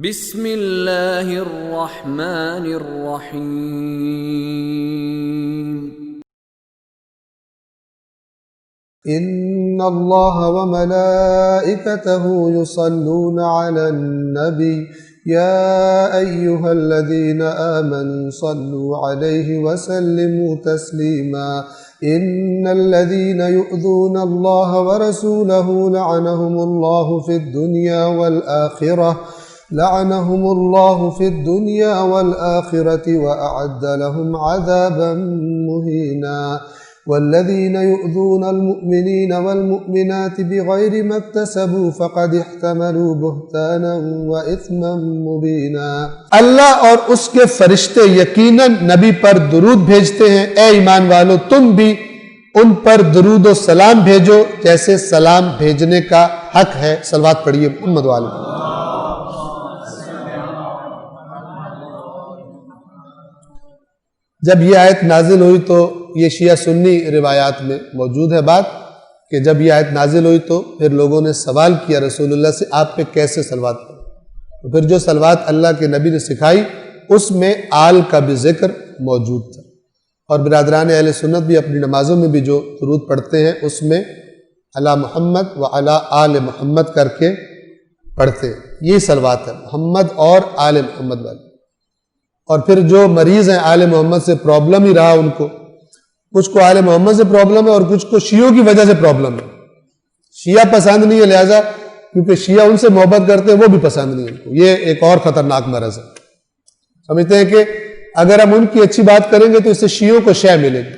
بسم اللہ الرحمن الرحیم ان اللہ وملائکتہ یصلون علی النبی یا ایہا الذین آمنوا صلوا علیہ وسلموا تسلیما ان الذین یؤذون اللہ ورسولہ لعنہم اللہ فی الدنیا والآخرہ لعنهم الله في الدنيا والآخرة وأعد لهم عذابا مهينا والذين يؤذون المؤمنين والمؤمنات بغير ما اكتسبوا فقد احتملوا بهتانا وإثما مبينا۔ اللہ اور اس کے فرشتے یقیناً نبی پر درود بھیجتے ہیں، اے ایمان والو تم بھی ان پر درود و سلام بھیجو جیسے سلام بھیجنے کا حق ہے۔ صلوات پڑھیے محمد والے۔ جب یہ آیت نازل ہوئی تو یہ شیعہ سنی روایات میں موجود ہے بات کہ جب یہ آیت نازل ہوئی تو پھر لوگوں نے سوال کیا رسول اللہ سے آپ پہ کیسے صلوات پڑھیں، تو پھر جو صلوات اللہ کے نبی نے سکھائی اس میں آل کا بھی ذکر موجود تھا، اور برادران اہل سنت بھی اپنی نمازوں میں بھی جو درود پڑھتے ہیں اس میں علی محمد و علی آل محمد کر کے پڑھتے ہیں۔ یہی صلوات ہے محمد اور آل محمد والی۔ اور پھر جو مریض ہیں آل محمد سے پرابلم ہی رہا ان کو، کچھ کو آل محمد سے پرابلم ہے اور کچھ کو شیعوں کی وجہ سے پرابلم ہے۔ شیعہ پسند نہیں ہے، لہٰذا کیونکہ شیعہ ان سے محبت کرتے ہیں وہ بھی پسند نہیں ہے ان کو۔ یہ ایک اور خطرناک مرض ہے۔ سمجھتے ہیں کہ اگر ہم ان کی اچھی بات کریں گے تو اس سے شیعوں کو شے ملے گی۔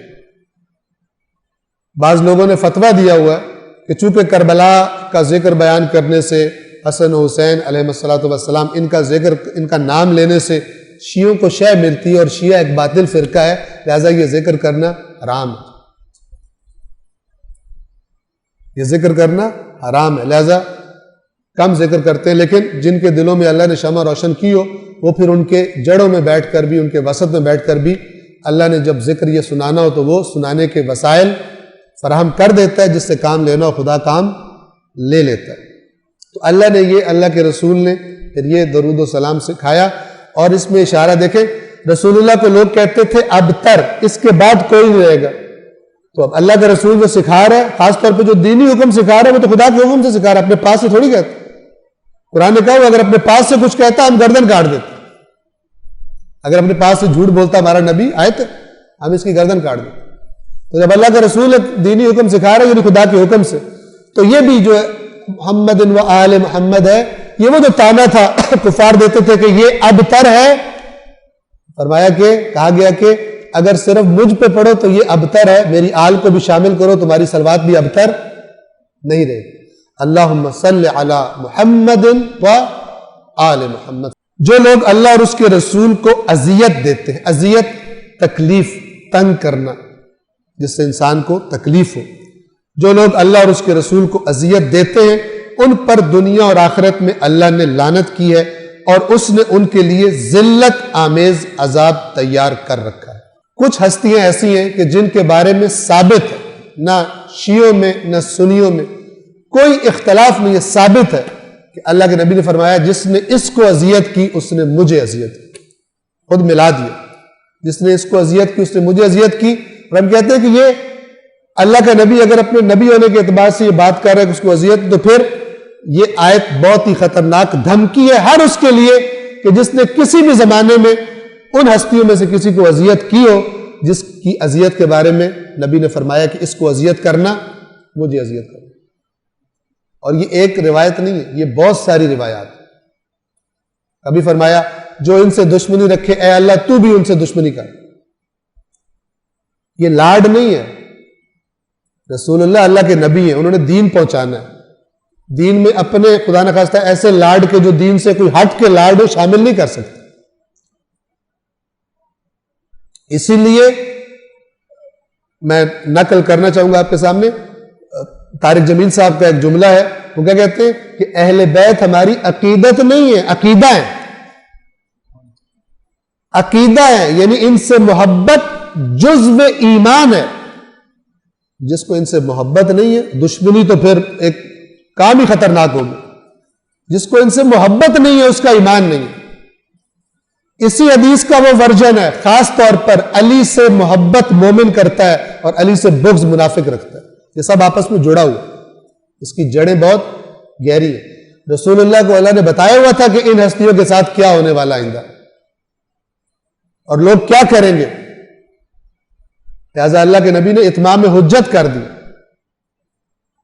بعض لوگوں نے فتویٰ دیا ہوا ہے کہ چونکہ کربلا کا ذکر بیان کرنے سے، حسن و حسین علیہ السلام ان کا ذکر، ان کا نام لینے سے شیعوں کو شے ملتی ہے اور شیعہ ایک باطل فرقہ ہے، لہذا یہ ذکر کرنا حرام ہے، یہ ذکر کرنا حرام ہے، لہذا کم ذکر کرتے ہیں۔ لیکن جن کے دلوں میں اللہ نے شمع روشن کی ہو وہ پھر ان کے جڑوں میں بیٹھ کر بھی، ان کے وسط میں بیٹھ کر بھی اللہ نے جب ذکر یہ سنانا ہو تو وہ سنانے کے وسائل فراہم کر دیتا ہے، جس سے کام لینا ہو خدا کام لے لیتا ہے۔ تو اللہ نے یہ، اللہ کے رسول نے پھر یہ درود و سلام سکھایا، اور اس میں اشارہ دیکھیں رسول اللہ کو لوگ کہتے تھے ابتر، اس کے بعد کوئی نہیں رہے گا۔ تو اب اللہ کا رسول جو سکھا رہا ہے، خاص طور پہ جو دینی حکم سکھا رہا ہے وہ تو خدا کے حکم سے سکھا رہا ہے، اپنے پاس سے تھوڑی کہتا۔ قرآن نے کہا وہ اگر اپنے پاس سے کچھ کہتا ہم گردن کاٹ دیتے، اگر اپنے پاس سے جھوٹ بولتا ہمارا نبی آئے تھے ہم اس کی گردن کاٹ دیتے۔ تو جب اللہ کا رسول دینی حکم سکھا رہا ہے یعنی خدا کے حکم سے، تو یہ بھی جو ہے محمد و آل محمد ہے، یہ وہ جو تانا تھا کفار دیتے تھے کہ یہ ابتر ہے، فرمایا کہ کہا گیا کہ اگر صرف مجھ پہ پڑھو تو یہ ابتر ہے، میری آل کو بھی شامل کرو تمہاری صلوات بھی ابتر نہیں رہے گی۔ اللہم صلی علی محمد و آل محمد۔ جو لوگ اللہ اور اس کے رسول کو اذیت دیتے ہیں، اذیت تکلیف، تنگ کرنا جس سے انسان کو تکلیف ہو، جو لوگ اللہ اور اس کے رسول کو اذیت دیتے ہیں ان پر دنیا اور آخرت میں اللہ نے لعنت کی ہے اور اس نے ان کے لیے ذلت آمیز عذاب تیار کر رکھا ہے۔ کچھ ہستیاں ایسی ہیں کہ جن کے بارے میں ثابت ہے، نہ شیعوں میں نہ سنیوں میں کوئی اختلاف نہیں ہے، ثابت ہے کہ اللہ کے نبی نے فرمایا جس نے اس کو اذیت کی اس نے مجھے اذیت کی، خود ملا دیا، جس نے اس کو اذیت کی اس نے مجھے اذیت کی۔ اور ہم کہتے ہیں کہ یہ اللہ کا نبی اگر اپنے نبی ہونے کے اعتبار سے یہ بات کر رہا ہے کہ اس کو اذیت، تو پھر یہ آیت بہت ہی خطرناک دھمکی ہے ہر اس کے لیے کہ جس نے کسی بھی زمانے میں ان ہستیوں میں سے کسی کو اذیت کی ہو جس کی اذیت کے بارے میں نبی نے فرمایا کہ اس کو اذیت کرنا مجھے اذیت کرنا۔ اور یہ ایک روایت نہیں ہے، یہ بہت ساری روایات۔ کبھی فرمایا جو ان سے دشمنی رکھے اے اللہ تو بھی ان سے دشمنی کر۔ یہ لاڈ نہیں ہے، رسول اللہ اللہ کے نبی ہیں، انہوں نے دین پہنچانا ہے، دین میں اپنے خدا نخواستہ ایسے لاڈ کے جو دین سے کوئی ہٹ کے لاڈ ہو شامل نہیں کر سکتے۔ اسی لیے میں نقل کرنا چاہوں گا آپ کے سامنے طارق جمیل صاحب کا ایک جملہ ہے، وہ کیا کہتے ہیں کہ اہل بیت ہماری عقیدت نہیں ہے، عقیدہ ہے، عقیدہ ہے، یعنی ان سے محبت جزو ایمان ہے۔ جس کو ان سے محبت نہیں ہے، دشمنی تو پھر ایک کام ہی خطرناک ہوگی۔ جس کو ان سے محبت نہیں ہے اس کا ایمان نہیں ہے. اسی حدیث کا وہ ورژن ہے. خاص طور پر علی سے محبت مومن کرتا ہے اور علی سے بغض منافق رکھتا ہے. یہ سب آپس میں جڑا ہوا. اس کی جڑیں بہت گہری ہیں. رسول اللہ کو اللہ نے بتایا ہوا تھا کہ ان ہستیوں کے ساتھ کیا ہونے والا آئندہ اور لوگ کیا کریں گے. لہذا اللہ کے نبی نے اتمام حجت کر دی.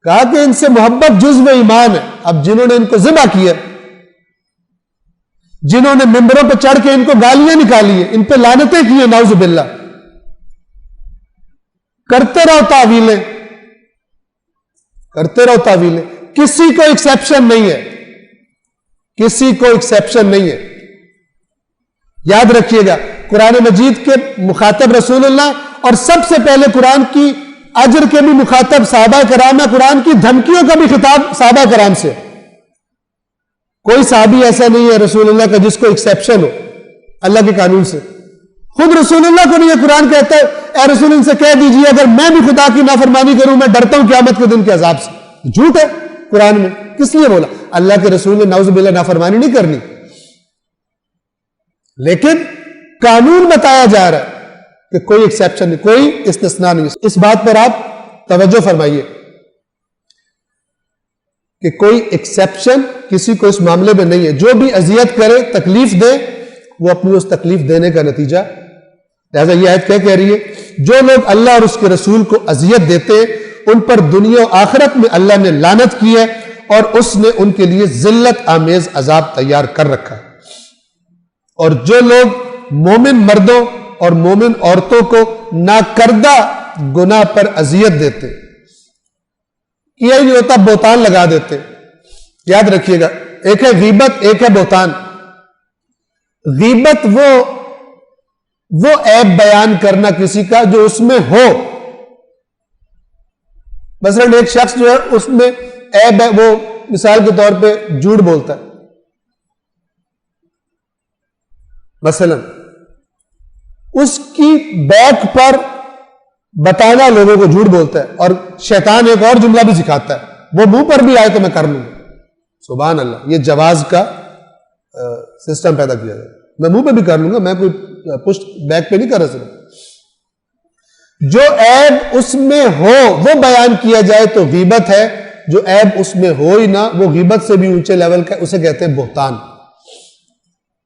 کہا کہ ان سے محبت جزو ایمان ہے. اب جنہوں نے ان کو ذبح کیا، جنہوں نے ممبروں پہ چڑھ کے ان کو گالیاں نکالی ہیں، ان پہ لعنتیں کی ہیں، نعوذ باللہ، کرتے رہو تعویلیں، کرتے رہو تعویلیں. کسی کو ایکسیپشن نہیں ہے، کسی کو ایکسیپشن نہیں ہے. یاد رکھیے گا قرآن مجید کے مخاطب رسول اللہ اور سب سے پہلے قرآن کی اجر کے بھی مخاطب صحابہ کرام ہے. قرآن کی دھمکیوں کا بھی خطاب صحابہ کرام سے. کوئی صحابی ایسا نہیں ہے رسول اللہ کا جس کو ایکسیپشن ہو اللہ کے قانون سے. خود رسول اللہ کو نہیں یہ قرآن کہتا ہے اے رسول ان سے کہہ دیجئے اگر میں بھی خدا کی نافرمانی کروں میں ڈرتا ہوں قیامت کے دن کے عذاب سے. جھوٹ ہے قرآن میں. کس لیے بولا؟ اللہ کے رسول نے نعوذ باللہ نافرمانی نہیں کرنی، لیکن قانون بتایا جا رہا ہے کہ کوئی ایکسیپشن نہیں، کوئی استثناء نہیں. اس بات پر آپ توجہ فرمائیے کہ کوئی ایکسیپشن کسی کو اس معاملے میں نہیں ہے. جو بھی اذیت کرے، تکلیف دے، وہ اپنی اس تکلیف دینے کا نتیجہ. لہذا یہ آیت کیا کہہ رہی ہے؟ جو لوگ اللہ اور اس کے رسول کو اذیت دیتے ان پر دنیا و آخرت میں اللہ نے لعنت کی ہے اور اس نے ان کے لیے ذلت آمیز عذاب تیار کر رکھا ہے. اور جو لوگ مومن مردوں اور مومن عورتوں کو ناکردہ گناہ پر اذیت دیتے، کیا ہی نہیں ہوتا، بہتان لگا دیتے. یاد رکھیے گا ایک ہے غیبت، ایک ہے بہتان. غیبت وہ عیب بیان کرنا کسی کا جو اس میں ہو. مثلا ایک شخص جو ہے اس میں عیب ہے، وہ مثال کے طور پہ جھوٹ بولتا ہے. مثلا اس کی بیک پر بتانا لوگوں کو جھوٹ بولتا ہے اور شیطان ایک اور جملہ بھی سکھاتا ہے، وہ منہ پر بھی آئے تو میں کر لوں. سبحان اللہ. یہ جواز کا سسٹم پیدا کیا جائے. میں منہ پہ بھی کر لوں گا، میں کوئی پشت بیک پہ نہیں کر رہا. جو عیب اس میں ہو وہ بیان کیا جائے تو غیبت ہے. جو عیب اس میں ہو ہی نہ، وہ غیبت سے بھی اونچے لیول کا، اسے کہتے ہیں بہتان.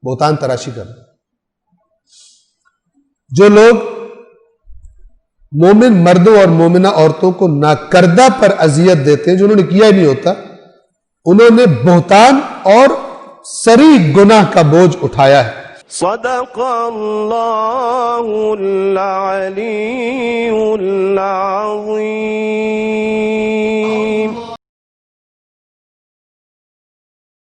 بہتان تراشی کرنا. جو لوگ مومن مردوں اور مومنہ عورتوں کو ناکردہ پر اذیت دیتے ہیں، جو انہوں نے کیا ہی نہیں ہوتا، انہوں نے بہتان اور صریح گناہ کا بوجھ اٹھایا ہے. صدق اللہ العلی العظیم.